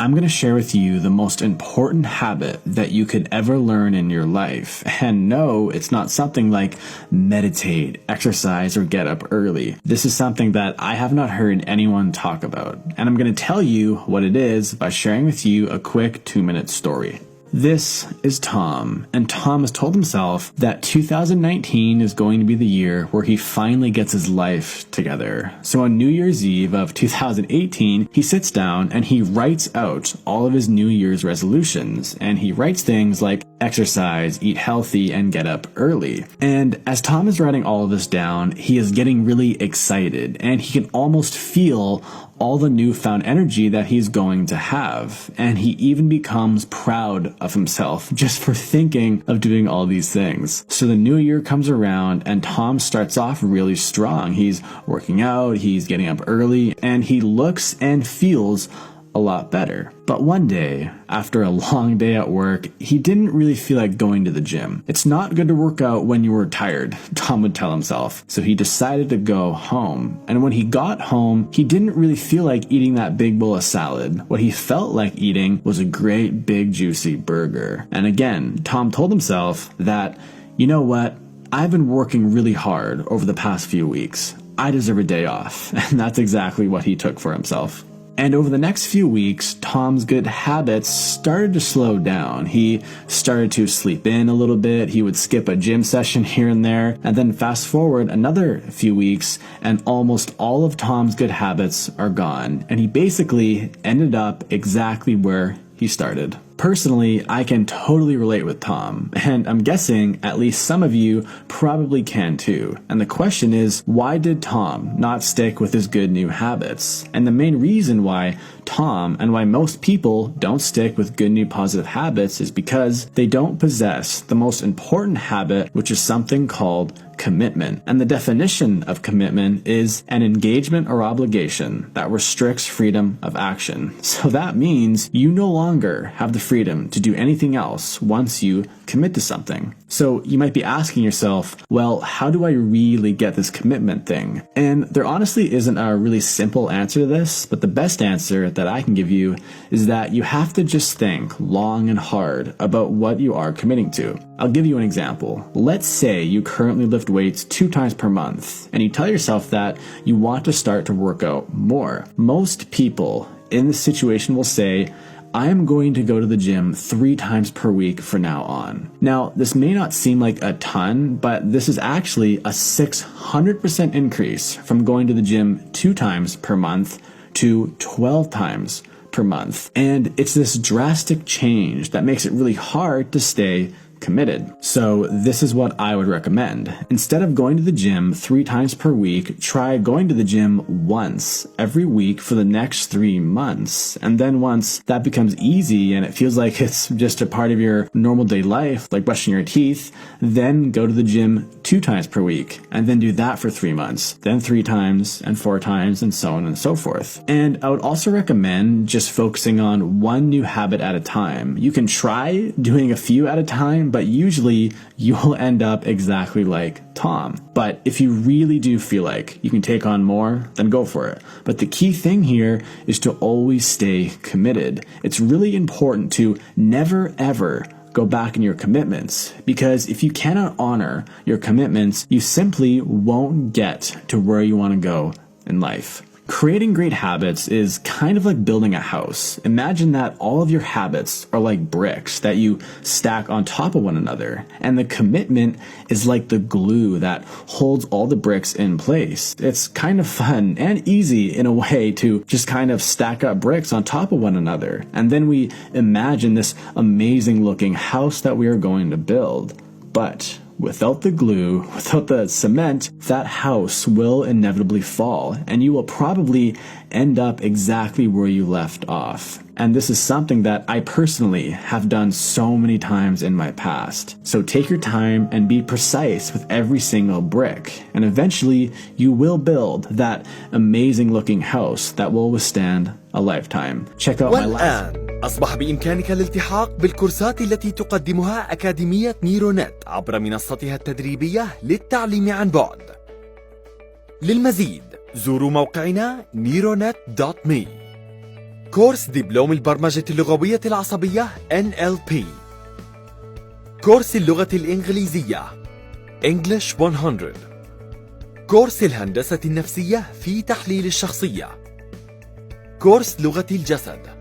I'm going to share with you the most important habit that you could ever learn in your life. And no, it's not something like meditate, exercise, or get up early. This is something that I have not heard anyone talk about. And I'm going to tell you what it is by sharing with you a quick 2-minute story. This is Tom, and Tom has told himself that 2019 is going to be the year where he finally gets his life together. So on New Year's Eve of 2018, he sits down and he writes out all of his New Year's resolutions, and he writes things like exercise, eat healthy, and get up early. And as Tom is writing all of this down, he is getting really excited, and he can almost feel all the newfound energy that he's going to have. And he even becomes proud of himself just for thinking of doing all these things. So the new year comes around and Tom starts off really strong. He's working out, he's getting up early, and he looks and feels a lot better. But one day, after a long day at work, he didn't really feel like going to the gym. It's not good to work out when you were tired, Tom would tell himself. So he decided to go home. And when he got home, he didn't really feel like eating that big bowl of salad. What he felt like eating was a great big juicy burger. And again, Tom told himself that, you know what? I've been working really hard over the past few weeks. I deserve a day off. And that's exactly what he took for himself. And over the next few weeks, Tom's good habits started to slow down. He started to sleep in a little bit. He would skip a gym session here and there. And then fast forward another few weeks, and almost all of Tom's good habits are gone. And he basically ended up exactly where he started. Personally, I can totally relate with Tom, and I'm guessing at least some of you probably can too. And the question is, why did Tom not stick with his good new habits? And the main reason why Tom and why most people don't stick with good new positive habits is because they don't possess the most important habit, which is something called commitment. And the definition of commitment is an engagement or obligation that restricts freedom of action. So that means you no longer have the freedom to do anything else once you commit to something. So you might be asking yourself, well, how do I really get this commitment thing? And there honestly isn't a really simple answer to this, but the best answer that I can give you is that you have to just think long and hard about what you are committing to. I'll give you an example. Let's say you currently lift weights 2 times per month, and you tell yourself that you want to start to work out more. Most people in this situation will say, I am going to go to the gym 3 times per week from now on. Now, this may not seem like a ton, but this is actually a 600% increase from going to the gym 2 times per month to 12 times per month. And it's this drastic change that makes it really hard to stay committed. So this is what I would recommend. Instead of going to the gym 3 times per week, try going to the gym once every week for the next 3 months. And then once that becomes easy and it feels like it's just a part of your normal day life, like brushing your teeth, then go to the gym 2 times per week, and then do that for 3 months, then 3 times and 4 times, and so on and so forth. And I would also recommend just focusing on one new habit at a time. You can try doing a few at a time, but usually you'll end up exactly like Tom. But if you really do feel like you can take on more, then go for it. But the key thing here is to always stay committed. It's really important to never ever go back in your commitments, because if you cannot honor your commitments, you simply won't get to where you want to go in life. Creating great habits is kind of like building a house. Imagine that all of your habits are like bricks that you stack on top of one another, and the commitment is like the glue that holds all the bricks in place. It's kind of fun and easy in a way to just kind of stack up bricks on top of one another, and then we imagine this amazing looking house that we are going to build. But without the glue, without the cement, that house will inevitably fall, and you will probably end up exactly where you left off. And this is something that I personally have done so many times in my past. So take your time and be precise with every single brick, and eventually you will build that amazing looking house that will withstand a lifetime. Check out my last. أصبح بإمكانك الالتحاق بالكورسات التي تقدمها أكاديمية نيرونت عبر منصتها التدريبية للتعليم عن بعد. للمزيد زوروا موقعنا neuronet.me. كورس دبلوم البرمجة اللغوية العصبية NLP. كورس اللغة الإنجليزية English 100. كورس الهندسة النفسية في تحليل الشخصية. كورس لغة الجسد